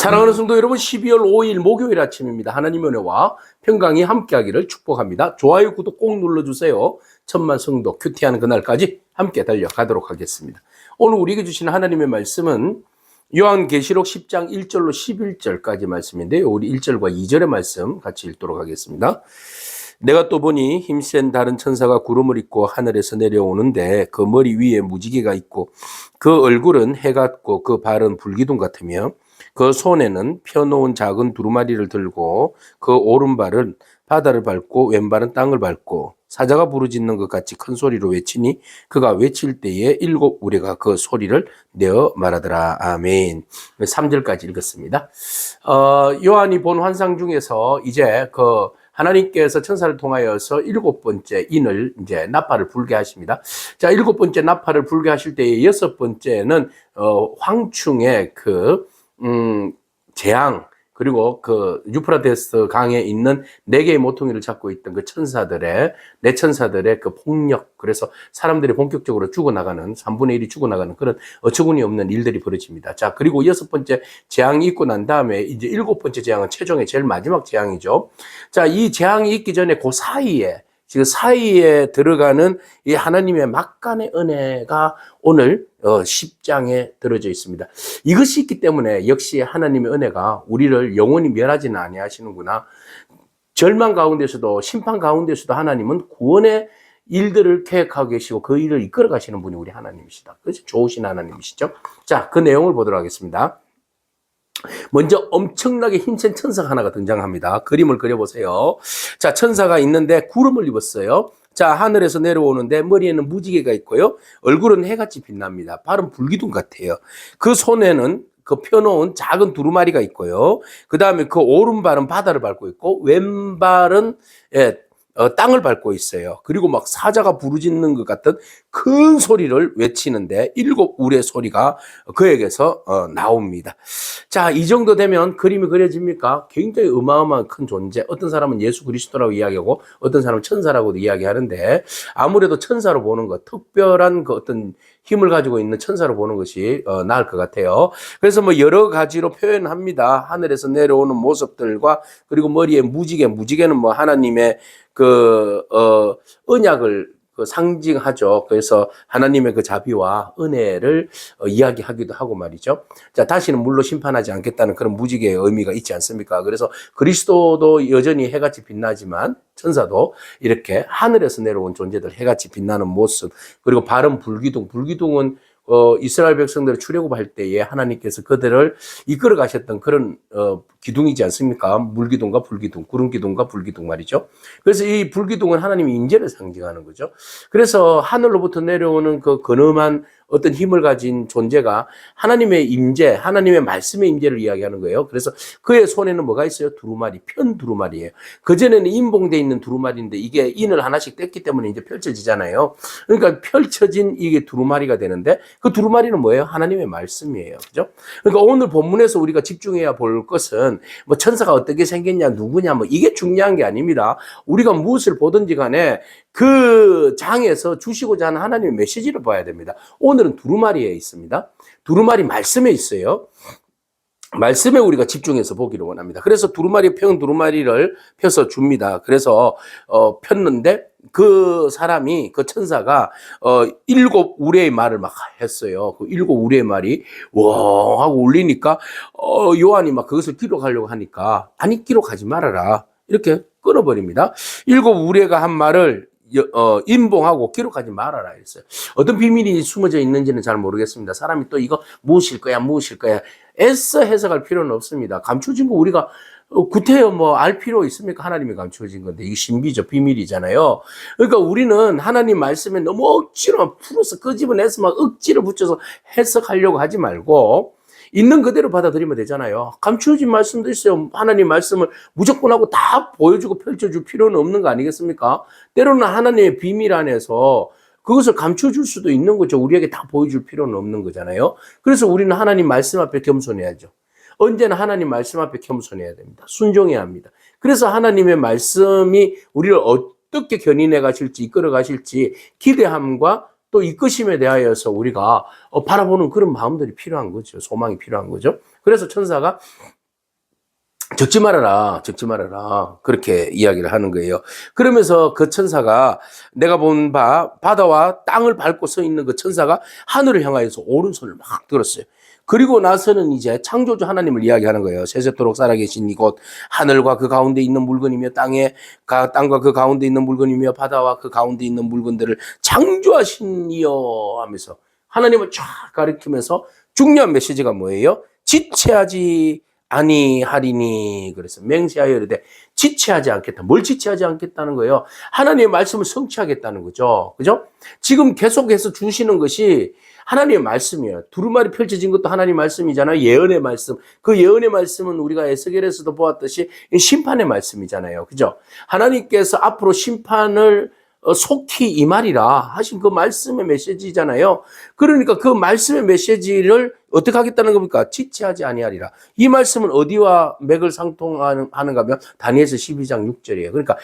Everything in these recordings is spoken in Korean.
사랑하는 성도 여러분, 12월 5일 목요일 아침입니다. 하나님의 은혜와 평강이 함께하기를 축복합니다. 좋아요, 구독 꼭 눌러주세요. 천만 성도 큐티하는 그날까지 함께 달려가도록 하겠습니다. 오늘 우리에게 주시는 하나님의 말씀은 요한계시록 10장 1절로 11절까지 말씀인데요. 우리 1절과 2절의 말씀 같이 읽도록 하겠습니다. 내가 또 보니 힘센 다른 천사가 구름을 입고 하늘에서 내려오는데 그 머리 위에 무지개가 있고 그 얼굴은 해 같고 그 발은 불기둥 같으며 그 손에는 펴놓은 작은 두루마리를 들고 그 오른발은 바다를 밟고 왼발은 땅을 밟고 사자가 부르짖는 것 같이 큰 소리로 외치니 그가 외칠 때에 일곱 우레가 그 소리를 내어 말하더라. 아멘. 3절까지 읽었습니다. 요한이 본 환상 중에서 이제 하나님께서 천사를 통하여서 일곱 번째 인을 이제 나팔을 불게 하십니다. 자, 일곱 번째 나팔을 불게 하실 때에 여섯 번째는 황충의 재앙, 그리고 유프라테스 강에 있는 네 개의 모퉁이를 잡고 있던 네 천사들의 그 폭력, 그래서 사람들이 본격적으로 죽어나가는, 3분의 1이 죽어나가는 그런 어처구니 없는 일들이 벌어집니다. 자, 그리고 여섯 번째 재앙이 있고 난 다음에 이제 일곱 번째 재앙은 최종의 제일 마지막 재앙이죠. 자, 이 재앙이 있기 전에 지금 사이에 들어가는 이 하나님의 막간의 은혜가 오늘 10장에 들어져 있습니다. 이것이 있기 때문에 역시 하나님의 은혜가 우리를 영원히 멸하지는 아니하시는구나. 절망 가운데서도 심판 가운데서도 하나님은 구원의 일들을 계획하고 계시고 그 일을 이끌어 가시는 분이 우리 하나님이시다. 그래서 좋으신 하나님이시죠. 자, 그 내용을 보도록 하겠습니다. 먼저 엄청나게 힘센 천사가 하나가 등장합니다. 그림을 그려보세요. 자, 천사가 있는데 구름을 입었어요. 자, 하늘에서 내려오는데 머리에는 무지개가 있고요. 얼굴은 해같이 빛납니다. 발은 불기둥 같아요. 그 손에는 펴놓은 작은 두루마리가 있고요. 그 다음에 그 오른발은 바다를 밟고 있고 왼발은 땅을 밟고 있어요. 그리고 막 사자가 부르짖는 것 같은 큰 소리를 외치는데 일곱 우레 소리가 그에게서 나옵니다. 자, 이 정도 되면 그림이 그려집니까? 굉장히 어마어마한 큰 존재. 어떤 사람은 예수 그리스도라고 이야기하고 어떤 사람은 천사라고도 이야기하는데 아무래도 천사로 보는 것, 특별한 어떤 힘을 가지고 있는 천사로 보는 것이 나을 것 같아요. 그래서 여러 가지로 표현합니다. 하늘에서 내려오는 모습들과 그리고 머리에 무지개는 하나님의 언약을 상징하죠. 그래서 하나님의 그 자비와 은혜를 이야기하기도 하고 말이죠. 자, 다시는 물로 심판하지 않겠다는 그런 무지개의 의미가 있지 않습니까? 그래서 그리스도도 여전히 해같이 빛나지만 천사도 이렇게 하늘에서 내려온 존재들 해같이 빛나는 모습, 그리고 발은 불기둥은 이스라엘 백성들을 출애굽할 때에 하나님께서 그들을 이끌어 가셨던 그런 기둥이지 않습니까? 물기둥과 불기둥, 구름기둥과 불기둥 말이죠. 그래서 이 불기둥은 하나님의 임재를 상징하는 거죠. 그래서 하늘로부터 내려오는 그 근엄한 어떤 힘을 가진 존재가 하나님의 임재, 하나님의 말씀의 임재를 이야기하는 거예요. 그래서 그의 손에는 뭐가 있어요? 편 두루마리예요. 그전에는 인봉되어 있는 두루마리인데 이게 인을 하나씩 뗐기 때문에 이제 펼쳐지잖아요. 그러니까 펼쳐진 이게 두루마리가 되는데 그 두루마리는 뭐예요? 하나님의 말씀이에요. 그죠? 그러니까 오늘 본문에서 우리가 집중해야 볼 것은 천사가 어떻게 생겼냐, 누구냐, 이게 중요한 게 아닙니다. 우리가 무엇을 보든지 간에 그 장에서 주시고자 하는 하나님의 메시지를 봐야 됩니다. 오늘은 두루마리에 있습니다. 두루마리 말씀에 있어요. 말씀에 우리가 집중해서 보기를 원합니다. 그래서 편 두루마리를 펴서 줍니다. 그래서 폈는데 그 천사가 일곱 우레의 말을 막 했어요. 그 일곱 우레의 말이 와 하고 울리니까 요한이 막 그것을 기록하려고 하니까 아니 기록하지 말아라 이렇게 끊어버립니다. 일곱 우레가 한 말을 인봉하고 기록하지 말아라 했어요. 어떤 비밀이 숨어져 있는지는 잘 모르겠습니다. 사람이 또 이거 무엇일 거야 애써 해석할 필요는 없습니다. 감춰진 거 우리가 구태여 알 필요 있습니까? 하나님이 감춰진 건데 이게 신비죠. 비밀이잖아요. 그러니까 우리는 하나님 말씀에 너무 억지로 풀어서 끄집어내서 막 억지를 붙여서 해석하려고 하지 말고 있는 그대로 받아들이면 되잖아요. 감추어진 말씀도 있어요. 하나님 말씀을 무조건 하고 다 보여주고 펼쳐줄 필요는 없는 거 아니겠습니까? 때로는 하나님의 비밀 안에서 그것을 감춰줄 수도 있는 거죠. 우리에게 다 보여줄 필요는 없는 거잖아요. 그래서 우리는 하나님 말씀 앞에 겸손해야죠. 언제나 하나님 말씀 앞에 겸손해야 됩니다. 순종해야 합니다. 그래서 하나님의 말씀이 우리를 어떻게 견인해 가실지 이끌어 가실지 기대함과 또 이끄심에 대하여서 우리가 바라보는 그런 마음들이 필요한 거죠. 소망이 필요한 거죠. 그래서 천사가 적지 말아라, 적지 말아라. 그렇게 이야기를 하는 거예요. 그러면서 그 천사가 내가 본 바다와 땅을 밟고 서 있는 그 천사가 하늘을 향하여서 오른손을 막 들었어요. 그리고 나서는 이제 창조주 하나님을 이야기하는 거예요. 세세토록 살아계신 이곳 하늘과 그 가운데 있는 물건이며 땅과 그 가운데 있는 물건이며 바다와 그 가운데 있는 물건들을 창조하신 이여 하면서 하나님을 쫙 가리키면서 중요한 메시지가 뭐예요? 지체하지 아니하리니. 그래서 맹세하여 이르되 지체하지 않겠다. 뭘 지체하지 않겠다는 거예요? 하나님의 말씀을 성취하겠다는 거죠. 그죠? 지금 계속해서 주시는 것이 하나님의 말씀이에요. 두루마리 펼쳐진 것도 하나님의 말씀이잖아요. 예언의 말씀. 그 예언의 말씀은 우리가 에스겔에서도 보았듯이 심판의 말씀이잖아요. 그죠? 하나님께서 앞으로 심판을 속히 임하리라 하신 그 말씀의 메시지잖아요. 그러니까 그 말씀의 메시지를 어떻게 하겠다는 겁니까? 지체하지 아니하리라. 이 말씀은 어디와 맥을 상통하는가 하면 다니엘서 12장 6절이에요. 그러니까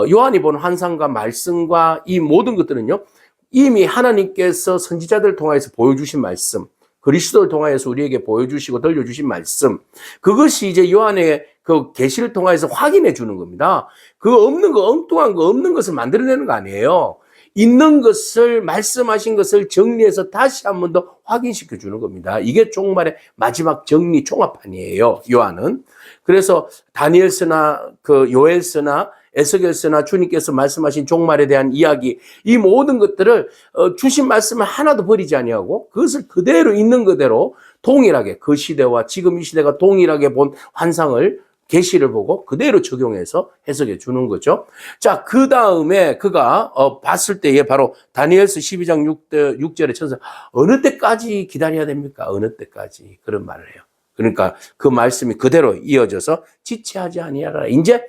요한이 본 환상과 말씀과 이 모든 것들은요, 이미 하나님께서 선지자들을 통해서 보여주신 말씀, 그리스도를 통하여서 우리에게 보여주시고 들려주신 말씀, 그것이 이제 요한의 그 계시를 통해서 확인해 주는 겁니다. 그 없는 거, 엉뚱한 거, 없는 것을 만들어내는 거 아니에요. 있는 것을, 말씀하신 것을 정리해서 다시 한 번 더 확인시켜 주는 겁니다. 이게 종말의 마지막 정리 종합판이에요, 요한은. 그래서 다니엘서나 그 요엘서나 에스겔서나 주님께서 말씀하신 종말에 대한 이야기, 이 모든 것들을 주신 말씀을 하나도 버리지 아니하고 그것을 그대로 있는 그대로 동일하게, 그 시대와 지금 이 시대가 동일하게 본 환상을, 계시를 보고 그대로 적용해서 해석해 주는 거죠. 자, 그 다음에 그가 봤을 때에 바로 다니엘서 12장 6절의 천사, 어느 때까지 기다려야 됩니까? 어느 때까지? 그런 말을 해요. 그러니까 그 말씀이 그대로 이어져서 지체하지 아니하라. 이제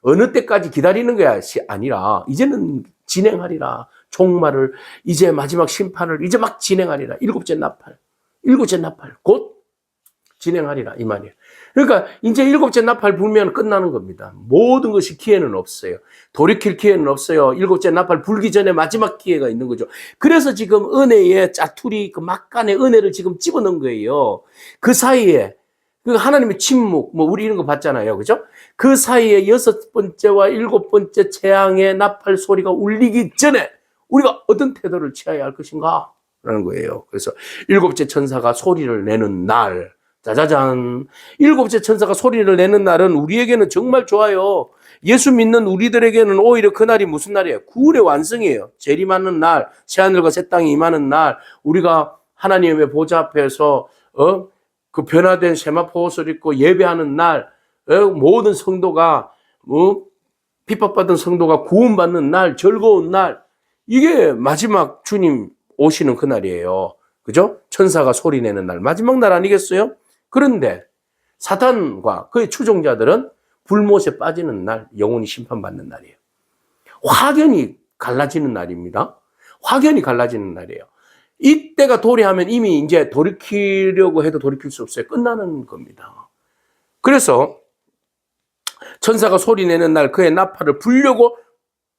어느 때까지 기다리는 것이 아니라 이제는 진행하리라. 종말을, 이제 마지막 심판을 이제 막 진행하리라. 일곱째 나팔 곧 진행하리라 이 말이에요. 그러니까 이제 일곱째 나팔 불면 끝나는 겁니다. 모든 것이 기회는 없어요. 돌이킬 기회는 없어요. 일곱째 나팔 불기 전에 마지막 기회가 있는 거죠. 그래서 지금 은혜의 짜투리, 그 막간의 은혜를 지금 집어넣은 거예요. 그 사이에 그 하나님의 침묵, 뭐 우리 이런 거 봤잖아요, 그죠? 그 사이에 여섯 번째와 일곱 번째 재앙의 나팔 소리가 울리기 전에 우리가 어떤 태도를 취해야 할 것인가? 라는 거예요. 그래서 일곱째 천사가 소리를 내는 날, 짜자잔. 일곱째 천사가 소리를 내는 날은 우리에게는 정말 좋아요. 예수 믿는 우리들에게는 오히려 그날이 무슨 날이에요? 구원의 완성이에요. 재림하는 날, 새하늘과 새 땅이 임하는 날, 우리가 하나님의 보좌 앞에서 그 변화된 세마포 옷을 입고 예배하는 날, 모든 성도가 핍박받은 성도가 구원받는 날, 즐거운 날, 이게 마지막 주님 오시는 그날이에요. 그죠? 천사가 소리내는 날, 마지막 날 아니겠어요? 그런데 사탄과 그의 추종자들은 불못에 빠지는 날, 영원히 심판받는 날이에요. 확연히 갈라지는 날입니다. 확연히 갈라지는 날이에요. 이때가 도래하면 이미 이제 돌이키려고 해도 돌이킬 수 없어요. 끝나는 겁니다. 그래서 천사가 소리내는 날 그의 나팔을 불려고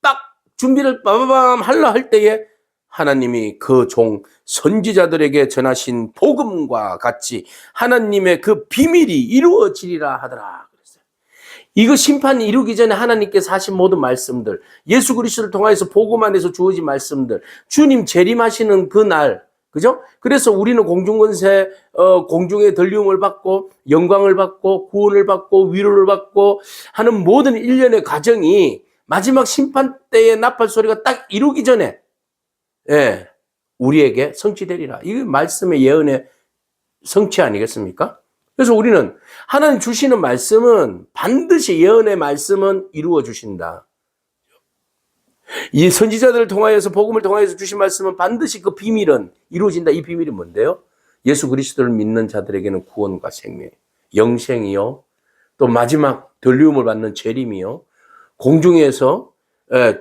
딱 준비를 빠바밤 하려 할 때에 하나님이 그 종 선지자들에게 전하신 복음과 같이 하나님의 그 비밀이 이루어지리라 하더라. 그랬어요. 이거 심판이 이루기 전에 하나님께서 하신 모든 말씀들, 예수 그리스도를 통해서 복음 안에서 주어진 말씀들, 주님 재림하시는 그 날, 그죠? 그래서 우리는 공중권세, 공중의 들림을 받고 영광을 받고 구원을 받고 위로를 받고 하는 모든 일련의 과정이 마지막 심판 때의 나팔 소리가 딱 이루기 전에, 예, 우리에게 성취되리라. 이게 말씀의 예언의 성취 아니겠습니까? 그래서 우리는 하나님 주시는 말씀은 반드시 예언의 말씀은 이루어 주신다. 이 선지자들을 통하여서 복음을 통하여서 주신 말씀은 반드시 그 비밀은 이루어진다. 이 비밀이 뭔데요? 예수 그리스도를 믿는 자들에게는 구원과 생명, 영생이요, 또 마지막 들림을 받는 재림이요, 공중에서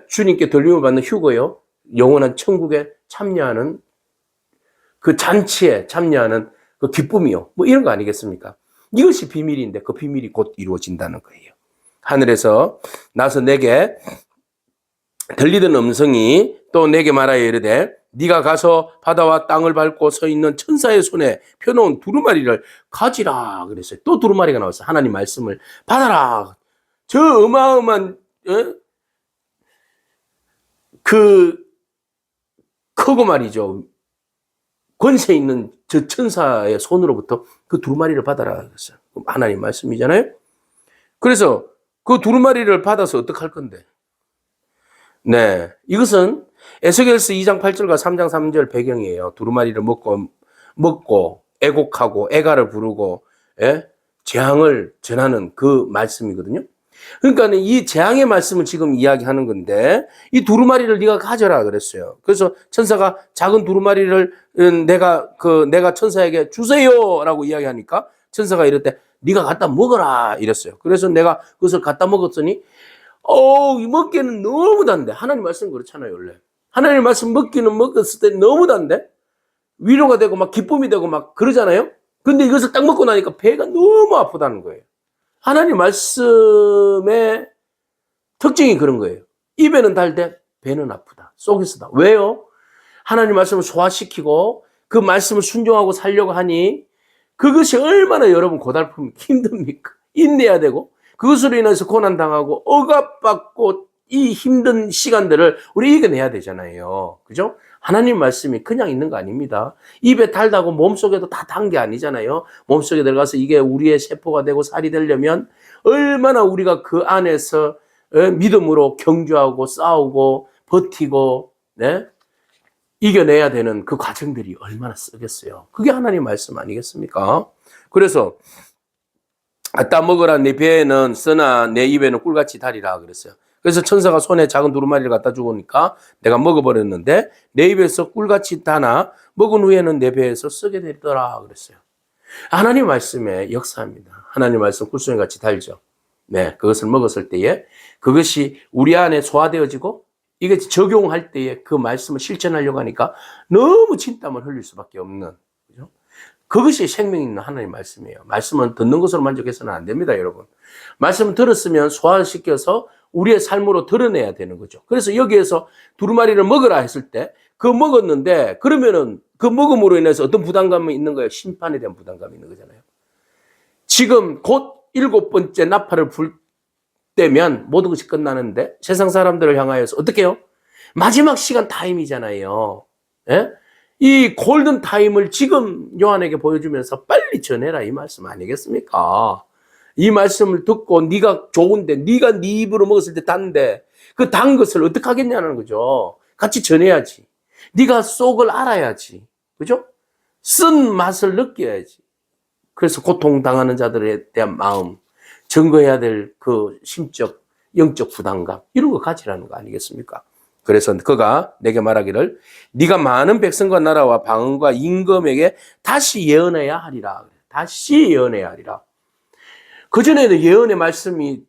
주님께 들림을 받는 휴거요, 영원한 천국에 참여하는 그 잔치에 참여하는 그 기쁨이요, 뭐 이런 거 아니겠습니까? 이것이 비밀인데 그 비밀이 곧 이루어진다는 거예요. 하늘에서 나서 내게 들리던 음성이 또 내게 말하여 이르되 네가 가서 바다와 땅을 밟고 서 있는 천사의 손에 펴놓은 두루마리를 가지라 그랬어요. 또 두루마리가 나왔어요. 하나님 말씀을 받아라. 저 어마어마한 그 크고 말이죠. 권세 있는 저 천사의 손으로부터 그 두루마리를 받아라 그랬어요. 하나님 말씀이잖아요. 그래서 그 두루마리를 받아서 어떡할 건데? 네, 이것은 에스겔서 2장 8절과 3장 3절 배경이에요. 두루마리를 먹고 애곡하고 애가를 부르고 재앙을 전하는 그 말씀이거든요. 그러니까 이 재앙의 말씀을 지금 이야기하는 건데 이 두루마리를 네가 가져라 그랬어요. 그래서 천사가 작은 두루마리를 내가 천사에게 주세요라고 이야기하니까 천사가 이럴 때 네가 갖다 먹어라 이랬어요. 그래서 내가 그것을 갖다 먹었더니 먹기는 너무 단데. 하나님 말씀 그렇잖아요, 원래. 하나님 말씀 먹기는 먹었을 때 너무 단데. 위로가 되고 막 기쁨이 되고 막 그러잖아요. 근데 이것을 딱 먹고 나니까 배가 너무 아프다는 거예요. 하나님 말씀의 특징이 그런 거예요. 입에는 달되 배는 아프다. 속에서다. 왜요? 하나님 말씀을 소화시키고 그 말씀을 순종하고 살려고 하니 그것이 얼마나 여러분 고달픔이 힘듭니까? 인내해야 되고 그것으로 인해서 고난당하고 억압받고 이 힘든 시간들을 우리 이겨내야 되잖아요. 그죠? 하나님 말씀이 그냥 있는 거 아닙니다. 입에 달다고 몸속에도 다 단 게 아니잖아요. 몸속에 들어가서 이게 우리의 세포가 되고 살이 되려면 얼마나 우리가 그 안에서 믿음으로 경주하고 싸우고 버티고 이겨내야 되는 그 과정들이 얼마나 쓰겠어요. 그게 하나님 말씀 아니겠습니까? 그래서 갖다 먹으라 내 배에는 쓰나 내 입에는 꿀같이 달이라 그랬어요. 그래서 천사가 손에 작은 두루마리를 갖다 주니까 내가 먹어버렸는데 내 입에서 꿀같이 다나 먹은 후에는 내 배에서 쓰게 되더라 그랬어요. 하나님 말씀의 역사입니다. 하나님 말씀 꿀송이같이 달죠. 네, 그것을 먹었을 때에 그것이 우리 안에 소화되어지고 이게 적용할 때에 그 말씀을 실천하려고 하니까 너무 진땀을 흘릴 수밖에 없는 그죠? 그것이 생명 있는 하나님 말씀이에요. 말씀은 듣는 것으로 만족해서는 안 됩니다, 여러분. 말씀을 들었으면 소화시켜서 우리의 삶으로 드러내야 되는 거죠. 그래서 여기에서 두루마리를 먹으라 했을 때 그 먹었는데 그러면은 그 먹음으로 인해서 어떤 부담감이 있는 거예요? 심판에 대한 부담감이 있는 거잖아요. 지금 곧 7번째 나팔을 불 때면 모든 것이 끝나는데 세상 사람들을 향하여서 어떻게 해요? 마지막 시간 타임이잖아요. 예? 이 골든 타임을 지금 요한에게 보여주면서 빨리 전해라 이 말씀 아니겠습니까? 이 말씀을 듣고 네가 좋은데 네가 네 입으로 먹었을 때 단데 그 단 것을 어떻게 하겠냐는 거죠. 같이 전해야지. 네가 속을 알아야지. 그죠? 쓴 맛을 느껴야지. 그래서 고통당하는 자들에 대한 마음, 증거해야 될 그 심적, 영적 부담감 이런 거 가지라는 거 아니겠습니까? 그래서 그가 내게 말하기를 네가 많은 백성과 나라와 방언과 임금에게 다시 예언해야 하리라. 다시 예언해야 하리라. 그전에는 예언의 말씀이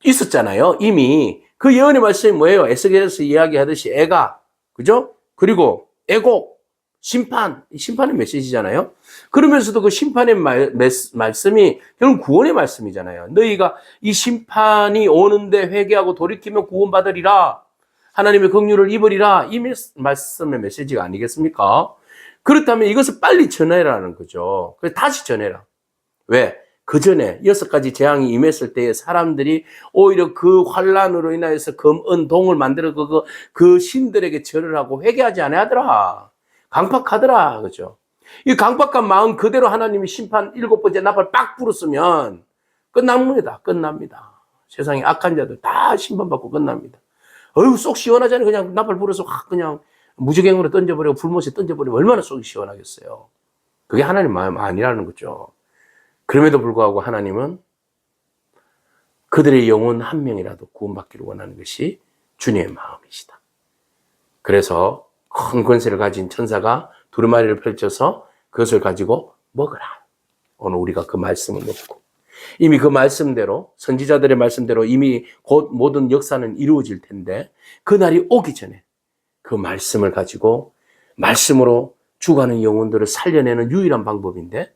있었잖아요. 이미 그 예언의 말씀이 뭐예요? 에스겔에서 이야기하듯이 애가, 그죠? 그리고 애곡, 심판의 메시지잖아요. 그러면서도 그 심판의 말씀이 결국 구원의 말씀이잖아요. 너희가 이 심판이 오는데 회개하고 돌이키면 구원받으리라. 하나님의 긍휼을 입으리라. 이 말씀의 메시지가 아니겠습니까? 그렇다면 이것을 빨리 전해라는 거죠. 그래서 다시 전해라. 왜? 그 전에 6가지 재앙이 임했을 때에 사람들이 오히려 그 환란으로 인하여서 금, 은, 동을 만들어 그 신들에게 절을 하고 회개하지 않아야더라. 강팍하더라. 그죠? 이 강팍한 마음 그대로 하나님이 심판 7번째 나팔 빡 불었으면 끝납니다. 끝납니다. 세상에 악한 자들 다 심판받고 끝납니다. 속 시원하잖아요. 그냥 나팔 불어서 그냥 무지갱으로 던져버리고 불못에 던져버리면 얼마나 속이 시원하겠어요. 그게 하나님 마음 아니라는 거죠. 그럼에도 불구하고 하나님은 그들의 영혼 한 명이라도 구원받기를 원하는 것이 주님의 마음이시다. 그래서 큰 권세를 가진 천사가 두루마리를 펼쳐서 그것을 가지고 먹으라. 오늘 우리가 그 말씀을 먹고 이미 그 말씀대로 선지자들의 말씀대로 이미 곧 모든 역사는 이루어질 텐데 그날이 오기 전에 그 말씀을 가지고 말씀으로 죽어가는 영혼들을 살려내는 유일한 방법인데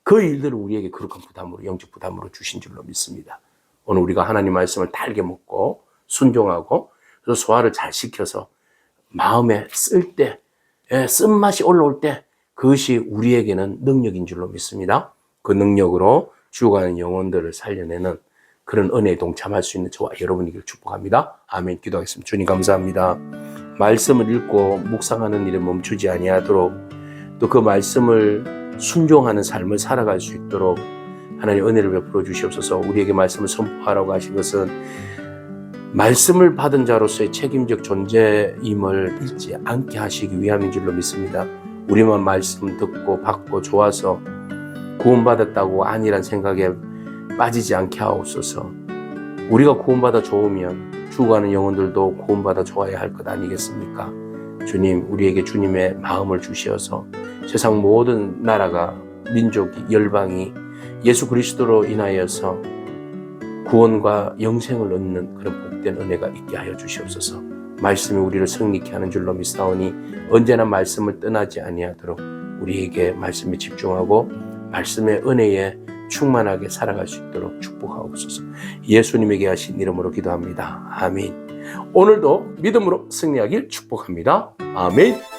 그 일들을 우리에게 거룩한 부담으로 영적 부담으로 주신 줄로 믿습니다. 오늘 우리가 하나님 말씀을 달게 먹고 순종하고 그래서 소화를 잘 시켜서 마음에 쓸 때 쓴맛이 올라올 때 그것이 우리에게는 능력인 줄로 믿습니다. 그 능력으로 죽어가는 영혼들을 살려내는 그런 은혜에 동참할 수 있는 저와 여러분에게 축복합니다. 아멘. 기도하겠습니다. 주님 감사합니다. 말씀을 읽고 묵상하는 일에 멈추지 아니하도록 또 그 말씀을 순종하는 삶을 살아갈 수 있도록 하나님 은혜를 베풀어 주시옵소서. 우리에게 말씀을 선포하라고 하신 것은 말씀을 받은 자로서의 책임적 존재임을 잊지 않게 하시기 위함인 줄로 믿습니다. 우리만 말씀 듣고 받고 좋아서 구원받았다고 아니란 생각에 빠지지 않게 하옵소서. 우리가 구원받아 좋으면 죽어가는 영혼들도 구원받아 좋아야 할 것 아니겠습니까? 주님, 우리에게 주님의 마음을 주시어서 세상 모든 나라가, 민족이, 열방이 예수 그리스도로 인하여서 구원과 영생을 얻는 그런 복된 은혜가 있게 하여 주시옵소서. 말씀이 우리를 승리케 하는 줄로 믿사오니 언제나 말씀을 떠나지 아니하도록 우리에게 말씀에 집중하고 말씀의 은혜에 충만하게 살아갈 수 있도록 축복하옵소서. 예수님에게 하신 이름으로 기도합니다. 아멘. 오늘도 믿음으로 승리하길 축복합니다. 아멘.